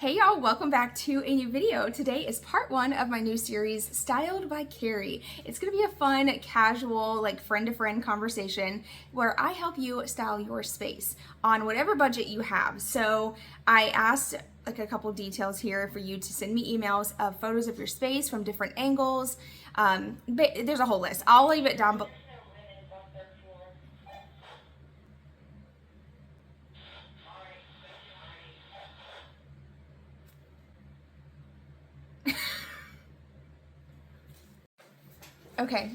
Hey y'all, welcome back to a new video. Today is part one of my new series, Styled by Karrie. It's gonna be a fun, casual, like friend-to-friend conversation where I help you style your space on whatever budget you have. So I asked like a couple details here for you to send me emails of photos of your space from different angles. But there's a whole list. I'll leave it down below. Okay,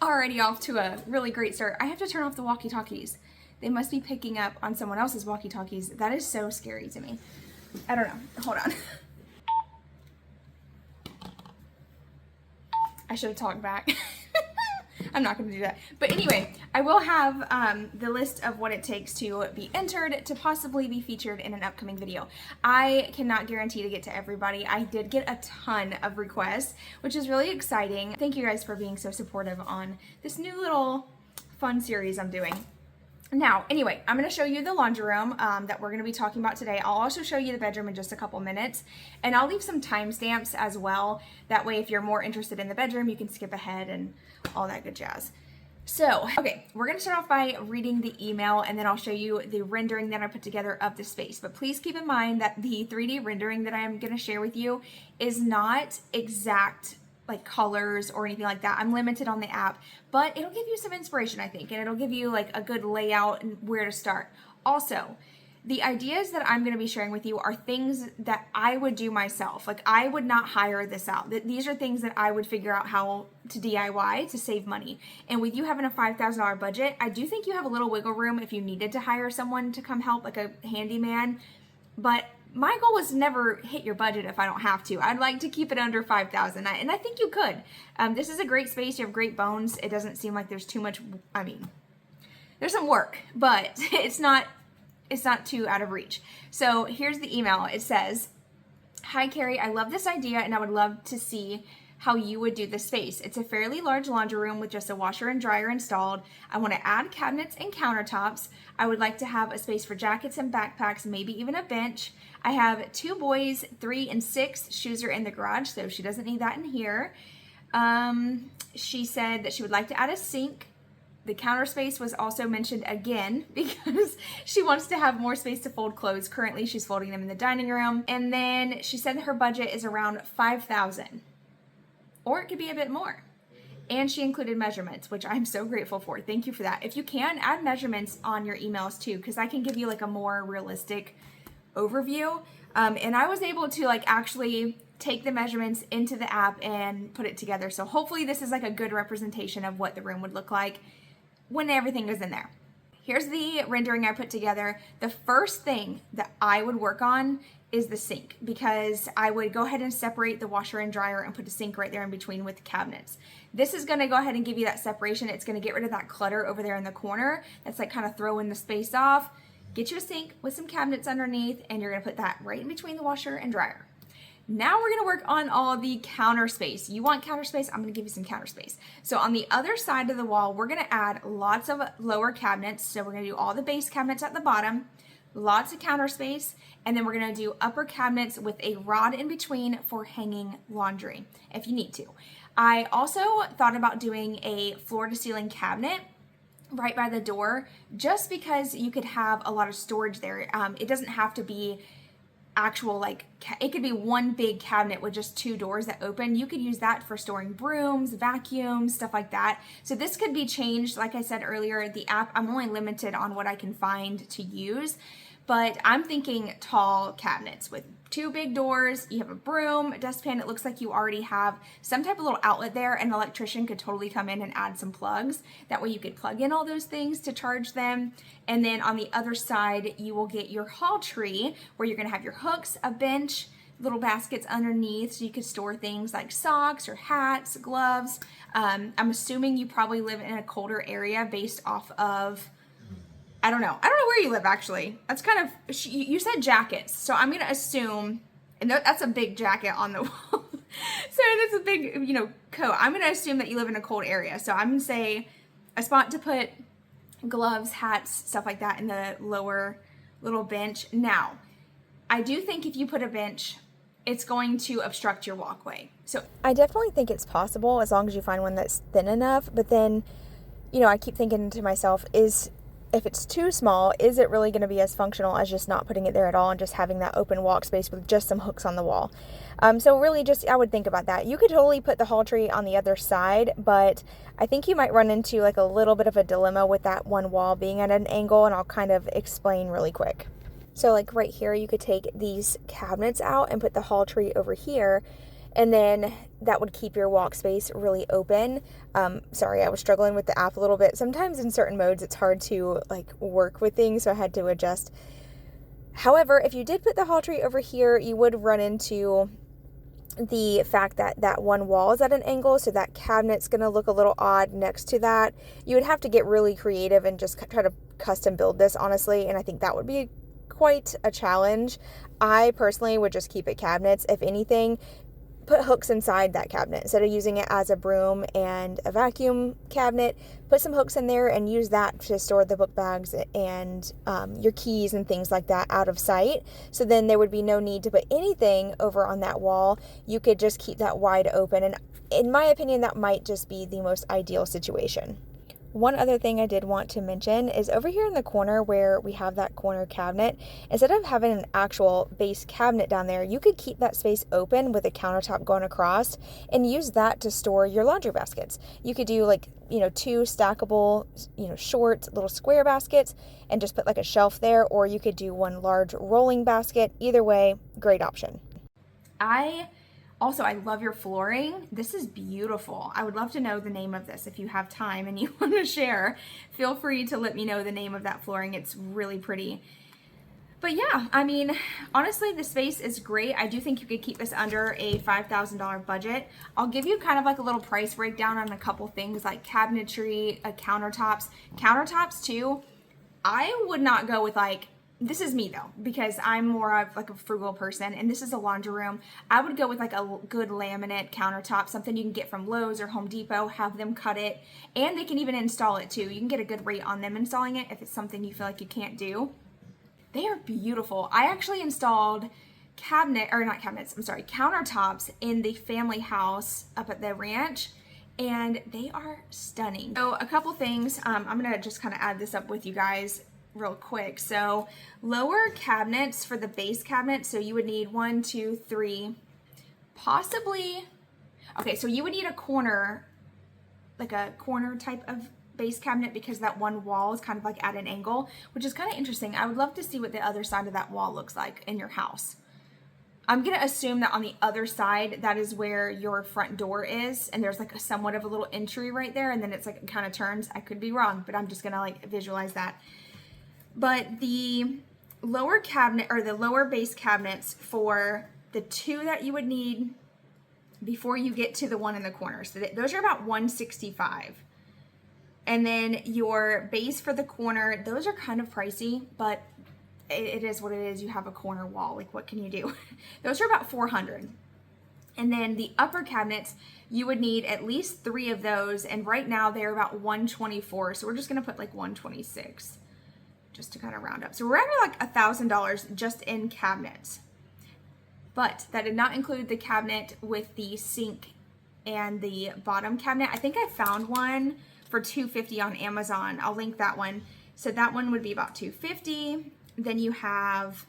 already off to a really great start. I have to turn off the walkie-talkies. They must be picking up on someone else's walkie-talkies. That is so scary to me. I don't know. Hold on. I should have talked back. I'm not going to do that. But anyway, I will have the list of what it takes to be entered to possibly be featured in an upcoming video. I cannot guarantee to get to everybody. I did get a ton of requests, which is really exciting. Thank you guys for being so supportive on this new little fun series I'm doing. Now, anyway, I'm going to show you the laundry room that we're going to be talking about today. I'll also show you the bedroom in just a couple minutes, and I'll leave some timestamps as well. That way, if you're more interested in the bedroom, you can skip ahead and all that good jazz. So, okay, we're going to start off by reading the email, and then I'll show you the rendering that I put together of the space. But please keep in mind that the 3D rendering that I'm going to share with you is not exact like colors or anything like that. I'm limited on the app, but it'll give you some inspiration, I think, and it'll give you like a good layout and where to start. Also, the ideas that I'm going to be sharing with you are things that I would do myself. Like, I would not hire this out. These are things that I would figure out how to DIY to save money. And with you having a $5,000 budget, I do think you have a little wiggle room if you needed to hire someone to come help, like a handyman. But my goal was to never hit your budget if I don't have to. I'd like to keep it under $5,000, and I think you could. This is a great space. You have great bones. It doesn't seem like there's too much. I mean, there's some work, but it's not too out of reach. So here's the email. It says, "Hi Karrie, I love this idea, and I would love to see how you would do the space. It's a fairly large laundry room with just a washer and dryer installed. I want to add cabinets and countertops. I would like to have a space for jackets and backpacks, maybe even a bench. I have 2 boys, 3 and 6. Shoes are in the garage, so she doesn't need that in here." She said that she would like to add a sink. The counter space was also mentioned again because she wants to have more space to fold clothes. Currently, she's folding them in the dining room. And then she said that her budget is around $5,000. Or it could be a bit more. And she included measurements, which I'm so grateful for. Thank you for that. If you can, add measurements on your emails too, because I can give you like a more realistic overview. And I was able to like actually take the measurements into the app and put it together. So hopefully this is like a good representation of what the room would look like when everything is in there. Here's the rendering I put together. The first thing that I would work on is the sink, because I would go ahead and separate the washer and dryer and put a sink right there in between with the cabinets. This is gonna go ahead and give you that separation. It's gonna get rid of that clutter over there in the corner. That's like kind of throwing the space off. Get you a sink with some cabinets underneath, and you're gonna put that right in between the washer and dryer. Now we're gonna work on all the counter space. You want counter space? I'm gonna give you some counter space. So on the other side of the wall, we're gonna add lots of lower cabinets. So we're gonna do all the base cabinets at the bottom, lots of counter space, and then we're gonna do upper cabinets with a rod in between for hanging laundry, if you need to. I also thought about doing a floor to ceiling cabinet right by the door, just because you could have a lot of storage there. It doesn't have to be actual, like, it could be one big cabinet with just 2 doors that open. You could use that for storing brooms, vacuums, stuff like that. So this could be changed. Like I said earlier, the app, I'm only limited on what I can find to use, but I'm thinking tall cabinets with 2 big doors. You have a broom, a dustpan. It looks like you already have some type of little outlet there. An electrician could totally come in and add some plugs. That way you could plug in all those things to charge them. And then on the other side, you will get your halltree, where you're gonna have your hooks, a bench, little baskets underneath, so you could store things like socks or hats, gloves. I'm assuming you probably live in a colder area based off of, I don't know where you live actually. That's kind of, you said jackets, so I'm gonna assume, and that's a big jacket on the wall. So that's a big, coat. I'm gonna assume that you live in a cold area. So I'm gonna say a spot to put gloves, hats, stuff like that in the lower little bench. Now, I do think if you put a bench, it's going to obstruct your walkway. So I definitely think it's possible as long as you find one that's thin enough. But then, I keep thinking to myself, if it's too small, is it really going to be as functional as just not putting it there at all and just having that open walk space with just some hooks on the wall? So really just, I would think about that. You could totally put the hall tree on the other side, but I think you might run into like a little bit of a dilemma with that one wall being at an angle, and I'll kind of explain really quick. So like right here, you could take these cabinets out and put the hall tree over here, and then that would keep your walk space really open. Sorry, I was struggling with the app a little bit. Sometimes in certain modes, it's hard to like work with things, so I had to adjust. However, if you did put the hall tree over here, you would run into the fact that that one wall is at an angle, so that cabinet's going to look a little odd next to that. You would have to get really creative and just try to custom build this, honestly, and I think that would be quite a challenge. I personally would just keep it cabinets. If anything, put hooks inside that cabinet instead of using it as a broom and a vacuum cabinet. Put some hooks in there and use that to store the book bags and your keys and things like that out of sight. So then there would be no need to put anything over on that wall. You could just keep that wide open, and in my opinion, that might just be the most ideal situation. One other thing I did want to mention is over here in the corner where we have that corner cabinet, instead of having an actual base cabinet down there, you could keep that space open with a countertop going across and use that to store your laundry baskets. You could do like, two stackable, short little square baskets and just put like a shelf there, or you could do one large rolling basket. Either way, great option. I love your flooring. This is beautiful. I would love to know the name of this. If you have time and you want to share, feel free to let me know the name of that flooring. It's really pretty. But yeah, I mean, honestly, the space is great. I do think you could keep this under a $5,000 budget. I'll give you kind of like a little price breakdown on a couple things like cabinetry, countertops. Countertops too, I would not go with like, this is me though, because I'm more of like a frugal person, and this is a laundry room. I would go with like a good laminate countertop, something you can get from Lowe's or Home Depot, have them cut it, and they can even install it too. You can get a good rate on them installing it if it's something you feel like you can't do. They are beautiful. I actually installed countertops in the family house up at the ranch, and they are stunning. So a couple things, I'm gonna just kind of add this up with you guys real quick. So lower cabinets for the base cabinet, so you would need 1, 2, 3, possibly, okay, so you would need a corner, like a corner type of base cabinet, because that one wall is kind of like at an angle, which is kind of interesting. I would love to see what the other side of that wall looks like in your house. I'm gonna assume that on the other side, that is where your front door is, and there's like a somewhat of a little entry right there, and then it's like it kind of turns. I could be wrong, but I'm just gonna like visualize that. But the lower cabinet, or the lower base cabinets, for the two that you would need before you get to the one in the corner, so those are about $165. And then your base for the corner, those are kind of pricey, but it is what it is. You have a corner wall, like what can you do? Those are about $400. And then the upper cabinets, you would need at least 3 of those, and right now they're about $124, so we're just gonna put like $126. Just to kind of round up. So we're at like $1,000 just in cabinets. But that did not include the cabinet with the sink and the bottom cabinet. I think I found one for $250 on Amazon. I'll link that one. So that one would be about $250. Then you have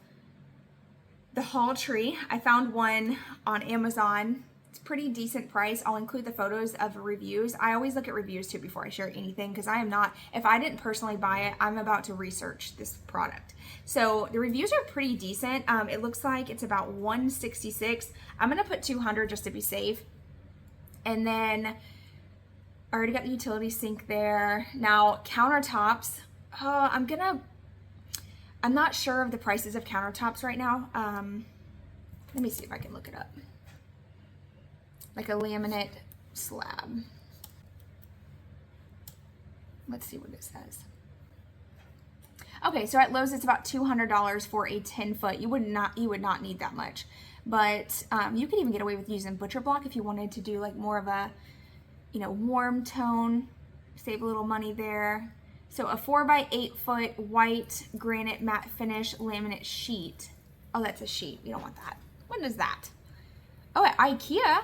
the hall tree. I found one on Amazon. It's pretty decent price. I'll include the photos of reviews. I always look at reviews too before I share anything, because I am not, if I didn't personally buy it, I'm about to research this product. So the reviews are pretty decent. It looks like it's about $166. I'm gonna put $200 just to be safe. And then I already got the utility sink there. Now countertops, I'm not sure of the prices of countertops right now. Let me see if I can look it up. Like a laminate slab. Let's see what it says. Okay, so at Lowe's it's about $200 for a 10-foot. You would not need that much, but you could even get away with using butcher block if you wanted to do like more of a, warm tone. Save a little money there. So a 4 by 8 foot white granite matte finish laminate sheet. Oh, that's a sheet. You don't want that. When is that? Oh, at IKEA,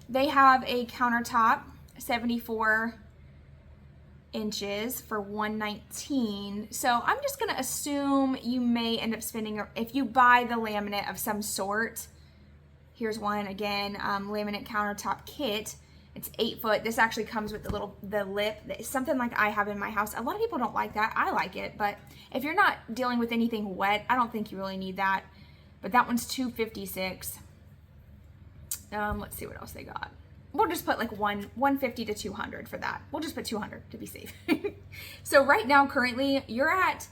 they have a countertop, 74 inches for $119. So I'm just gonna assume you may end up spending, if you buy the laminate of some sort. Here's one again, laminate countertop kit. It's 8 foot. This actually comes with the lip. It's something like I have in my house. A lot of people don't like that. I like it, but if you're not dealing with anything wet, I don't think you really need that. But that one's $256. Let's see what else they got. We'll just put like $150 to $200 for that. We'll just put $200 to be safe. So right now, currently, you're at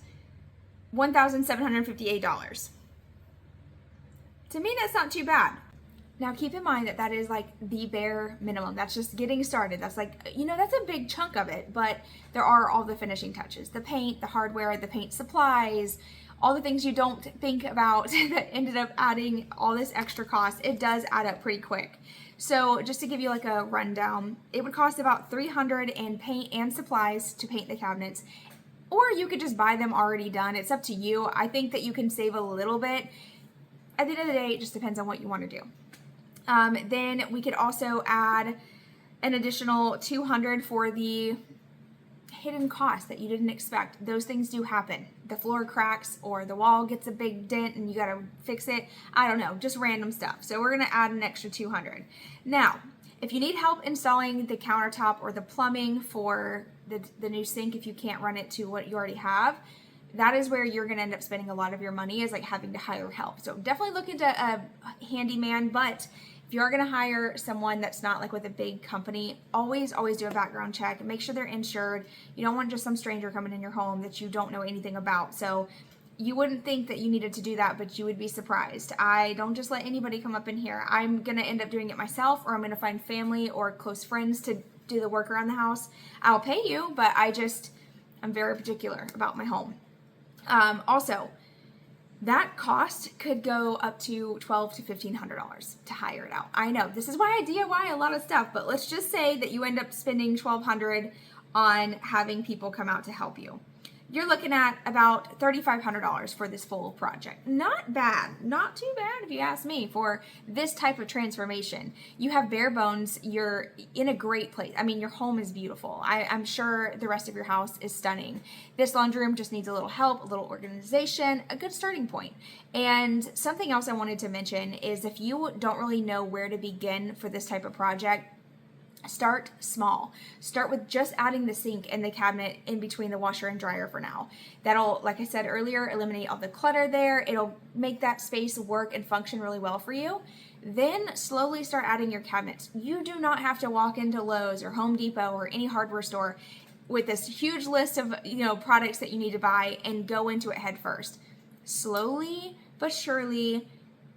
$1,758. To me, that's not too bad. Now keep in mind that that is like the bare minimum. That's just getting started. That's like, you know, that's a big chunk of it, but there are all the finishing touches, the paint, the hardware, the paint supplies, all the things you don't think about that ended up adding all this extra cost. It does add up pretty quick. So just to give you like a rundown, it would cost about $300 in paint and supplies to paint the cabinets, or you could just buy them already done. It's up to you. I think that you can save a little bit. At the end of the day, it just depends on what you want to do. Then we could also add an additional $200 for the hidden costs that you didn't expect. Those things do happen. The floor cracks or the wall gets a big dent and you got to fix it. I don't know, just random stuff. So we're going to add an extra $200. Now, if you need help installing the countertop or the plumbing for the new sink, if you can't run it to what you already have, that is where you're going to end up spending a lot of your money, is like having to hire help. So definitely look into a handyman, but if you are going to hire someone that's not like with a big company, always do a background check. Make sure they're insured. You don't want just some stranger coming in your home that you don't know anything about. So you wouldn't think that you needed to do that, but you would be surprised. I don't just let anybody come up in here. I'm going to end up doing it myself, or I'm going to find family or close friends to do the work around the house. I'll pay you, but I'm very particular about my home. Also, that cost could go up to $1,200 to $1,500 to hire it out. I know, this is why I DIY a lot of stuff, but let's just say that you end up spending $1,200 on having people come out to help you. You're looking at about $3,500 for this full project. Not bad, not too bad if you ask me for this type of transformation. You have bare bones, you're in a great place. I mean, your home is beautiful. I'm sure the rest of your house is stunning. This laundry room just needs a little help, a little organization, a good starting point. And something else I wanted to mention is if you don't really know where to begin for this type of project, start small. Start with just adding the sink and the cabinet in between the washer and dryer for now. That'll, like I said earlier, eliminate all the clutter there. It'll make that space work and function really well for you. Then slowly start adding your cabinets. You do not have to walk into Lowe's or Home Depot or any hardware store with this huge list of products that you need to buy and go into it head first. Slowly but surely,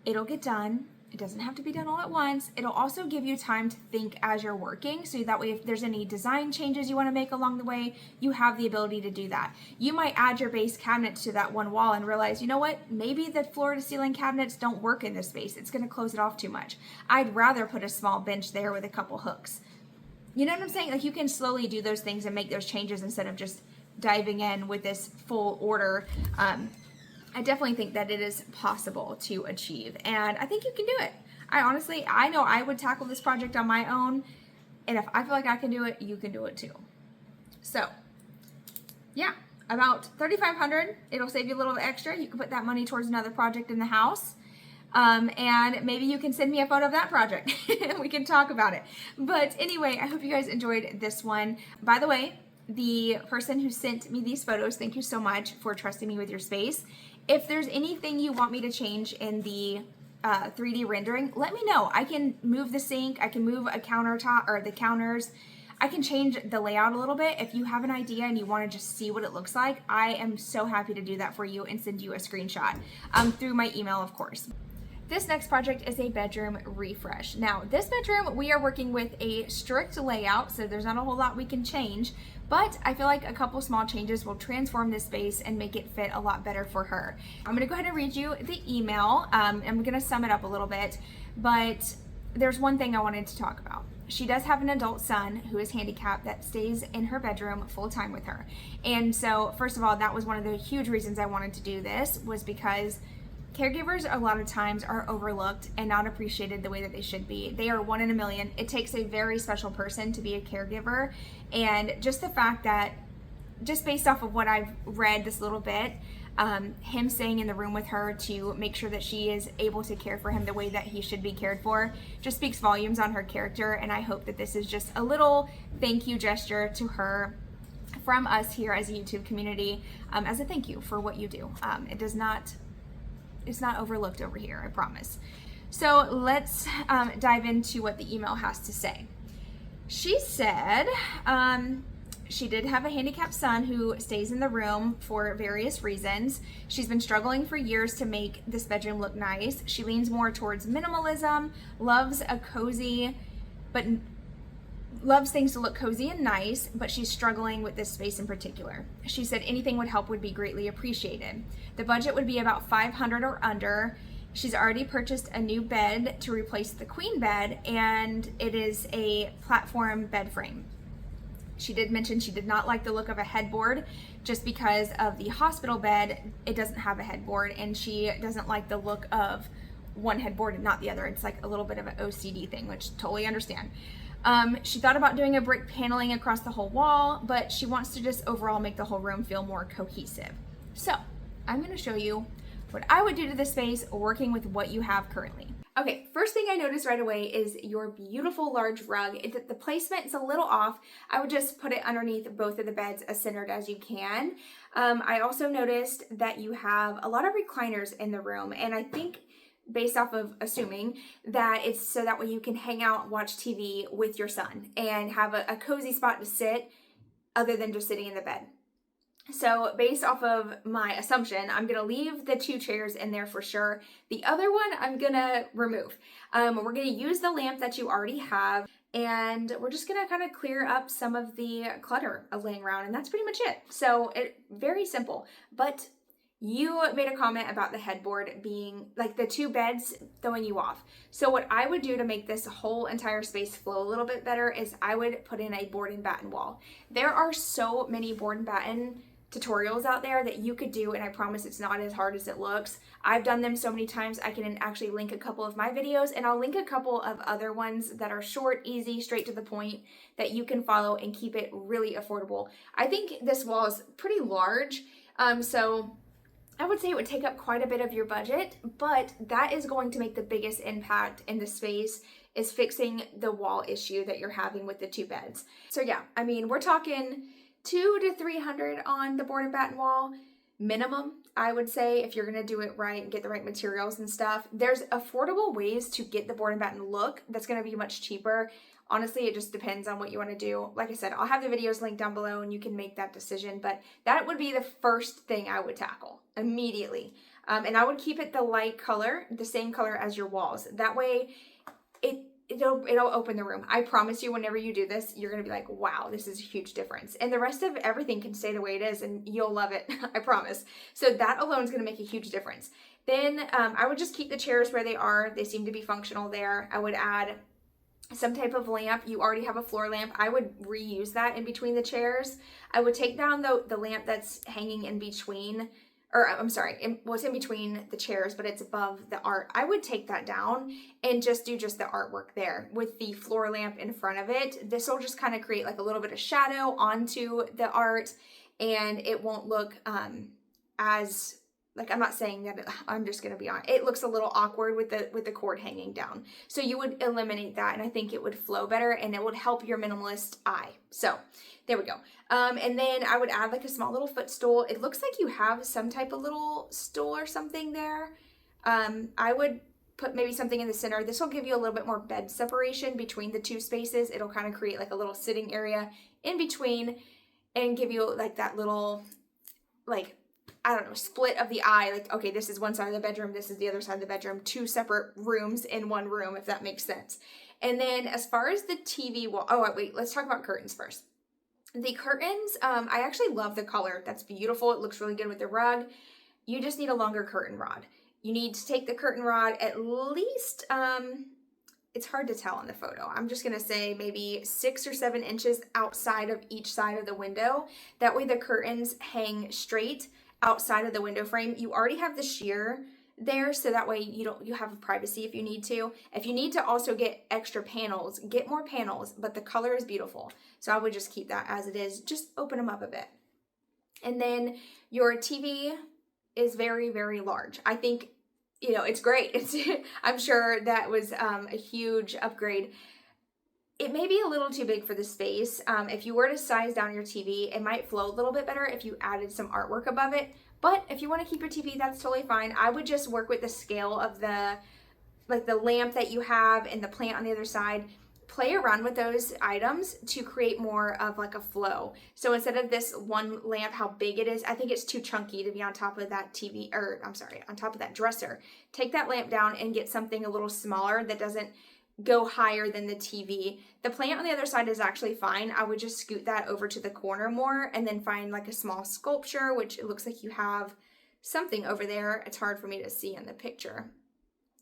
it'll get done. It doesn't have to be done all at once. It'll also give you time to think as you're working, so that way if there's any design changes you want to make along the way, you have the ability to do that. You might add your base cabinets to that one wall and realize, you know what, maybe the floor to ceiling cabinets don't work in this space. It's going to close it off too much. I'd rather put a small bench there with a couple hooks. You know what I'm saying? Like, you can slowly do those things and make those changes instead of just diving in with this full order. I definitely think that it is possible to achieve, and I think you can do it. I know I would tackle this project on my own, and if I feel like I can do it, you can do it too. So, yeah, about $3,500. It'll save you a little bit extra. You can put that money towards another project in the house, and maybe you can send me a photo of that project. We can talk about it. But anyway, I hope you guys enjoyed this one. By the way, the person who sent me these photos, thank you so much for trusting me with your space. If there's anything you want me to change in the 3D rendering, let me know. I can move the sink, I can move a countertop or the counters. I can change the layout a little bit. If you have an idea and you want to just see what it looks like, I am so happy to do that for you and send you a screenshot through my email, of course. This next project is a bedroom refresh. Now, this bedroom, we are working with a strict layout, so there's not a whole lot we can change, but I feel like a couple small changes will transform this space and make it fit a lot better for her. I'm gonna go ahead and read you the email. I'm gonna sum it up a little bit, but there's one thing I wanted to talk about. She does have an adult son who is handicapped that stays in her bedroom full time with her. And so, first of all, that was one of the huge reasons I wanted to do this, was because Caregivers a lot of times are overlooked and not appreciated the way that they should be. They are one in a million. It takes a very special person to be a caregiver, and just the fact that, just based off of what I've read this little bit, him staying in the room with her to make sure that she is able to care for him the way that he should be cared for just speaks volumes on her character. And I hope that this is just a little thank you gesture to her from us here as a YouTube community, as a thank you for what you do. It's not overlooked over here, I promise. So let's dive into what the email has to say. She said, she did have a handicapped son who stays in the room for various reasons. She's been struggling for years to make this bedroom look nice. She leans more towards minimalism, loves things to look cozy and nice, but she's struggling with this space in particular. She said anything would help would be greatly appreciated. The budget would be about $500 or under. She's already purchased a new bed to replace the queen bed, and it is a platform bed frame. She did mention she did not like the look of a headboard just because of the hospital bed. It doesn't have a headboard, and she doesn't like the look of one headboard and not the other. It's like a little bit of an OCD thing, which totally understand. She thought about doing a brick paneling across the whole wall, but she wants to just overall make the whole room feel more cohesive. So I'm going to show you what I would do to this space working with what you have currently. Okay, first thing I noticed right away is your beautiful large rug. The placement is a little off. I would just put it underneath both of the beds as centered as you can. I also noticed that you have a lot of recliners in the room, and I think based off of assuming that it's so that way you can hang out, watch TV with your son and have a cozy spot to sit other than just sitting in the bed. So based off of my assumption, I'm going to leave the 2 chairs in there for sure. The other one I'm going to remove. We're going to use the lamp that you already have, and we're just going to kind of clear up some of the clutter of laying around, and that's pretty much it. So very simple, but you made a comment about the headboard being like the 2 beds throwing you off. So what I would do to make this whole entire space flow a little bit better is I would put in a board and batten wall. There are so many board and batten tutorials out there that you could do, and I promise it's not as hard as it looks. I've done them so many times. I can actually link a couple of my videos, and I'll link a couple of other ones that are short, easy, straight to the point that you can follow and keep it really affordable. I think this wall is pretty large, so I would say it would take up quite a bit of your budget, but that is going to make the biggest impact in the space, is fixing the wall issue that you're having with the 2 beds. So yeah, I mean, we're talking $200 to $300 on the board and batten wall minimum, I would say, if you're gonna do it right and get the right materials and stuff. There's affordable ways to get the board and batten look that's gonna be much cheaper. Honestly, it just depends on what you want to do. Like I said, I'll have the videos linked down below and you can make that decision, but that would be the first thing I would tackle immediately. And I would keep it the light color, the same color as your walls. That way it'll open the room. I promise you, whenever you do this, you're going to be like, wow, this is a huge difference. And the rest of everything can stay the way it is and you'll love it. I promise. So that alone is going to make a huge difference. Then I would just keep the chairs where they are. They seem to be functional there. I would add some type of lamp. You already have a floor lamp. I would reuse that in between the chairs. I would take down the lamp that's hanging in between, or I'm sorry, it's in between the chairs, but it's above the art. I would take that down and just do just the artwork there with the floor lamp in front of it. This will just kind of create like a little bit of shadow onto the art, and it won't look as, like, I'm not saying that I'm just going to be on. It looks a little awkward with the cord hanging down. So you would eliminate that, and I think it would flow better and it would help your minimalist eye. So there we go. And then I would add like a small little footstool. It looks like you have some type of little stool or something there. I would put maybe something in the center. This will give you a little bit more bed separation between the 2 spaces. It'll kind of create like a little sitting area in between and give you like that little, like, I don't know, split of the eye. Like, okay, this is one side of the bedroom, this is the other side of the bedroom, 2 separate rooms in one room, if that makes sense. And then as far as the TV wall, oh wait, let's talk about curtains first. The curtains, I actually love the color. That's beautiful. It looks really good with the rug. You just need a longer curtain rod. You need to take the curtain rod at least, it's hard to tell on the photo. I'm just gonna say maybe 6 or 7 inches outside of each side of the window. That way the curtains hang straight outside of the window frame. You already have the sheer there, so that way you have privacy if you need to. If you need to also get extra panels, get more panels, but the color is beautiful. So I would just keep that as it is, just open them up a bit. And then your TV is very, very large. I think, it's great. I'm sure that was a huge upgrade. It may be a little too big for the space. If you were to size down your TV, it might flow a little bit better if you added some artwork above it. But if you want to keep your TV, that's totally fine. I would just work with the scale of the lamp that you have and the plant on the other side. Play around with those items to create more of like a flow. So instead of this one lamp, how big it is, I think it's too chunky to be on top of that TV, or I'm sorry, on top of that dresser. Take that lamp down and get something a little smaller that doesn't go higher than the TV. The plant on the other side is actually fine. I would just scoot that over to the corner more and then find like a small sculpture, which it looks like you have something over there. It's hard for me to see in the picture.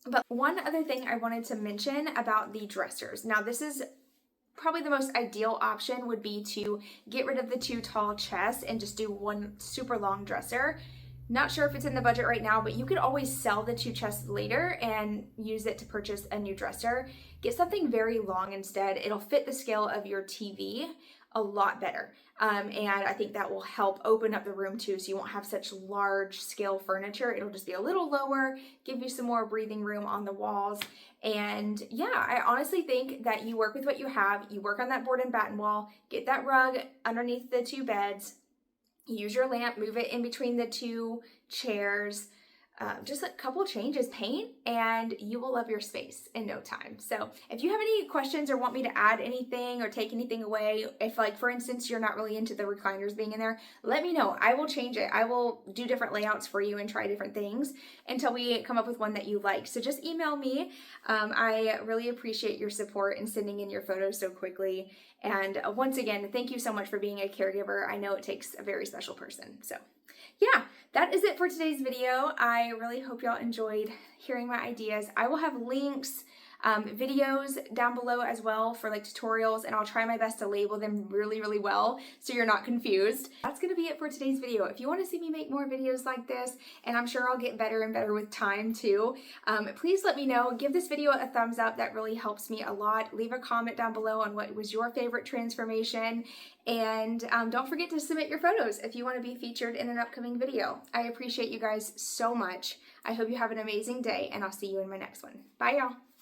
But one other thing I wanted to mention about the dressers. Now this is probably the most ideal option, would be to get rid of the 2 tall chests and just do one super long dresser. Not sure if it's in the budget right now, but you could always sell the 2 chests later and use it to purchase a new dresser. Get something very long instead. It'll fit the scale of your TV a lot better. And I think that will help open up the room too, so you won't have such large scale furniture. It'll just be a little lower, give you some more breathing room on the walls. And yeah, I honestly think that you work with what you have. You work on that board and batten wall, get that rug underneath the 2 beds, use your lamp, move it in between the 2 chairs, just a couple changes, paint, and you will love your space in no time. So if you have any questions or want me to add anything or take anything away, if like for instance you're not really into the recliners being in there, let me know. I will change it. I will do different layouts for you and try different things until we come up with one that you like. So just email me. I really appreciate your support and sending in your photos so quickly. And once again, thank you so much for being a caregiver. I know it takes a very special person. So yeah, that is it for today's video. I really hope y'all enjoyed hearing my ideas. I will have links, videos down below as well for like tutorials, and I'll try my best to label them really, really well so you're not confused. That's gonna be it for today's video. If you want to see me make more videos like this, and I'm sure I'll get better and better with time too, please let me know. Give this video a thumbs up. That really helps me a lot. Leave a comment down below on what was your favorite transformation, and don't forget to submit your photos if you want to be featured in an upcoming video. I appreciate you guys so much. I hope you have an amazing day, and I'll see you in my next one. Bye y'all.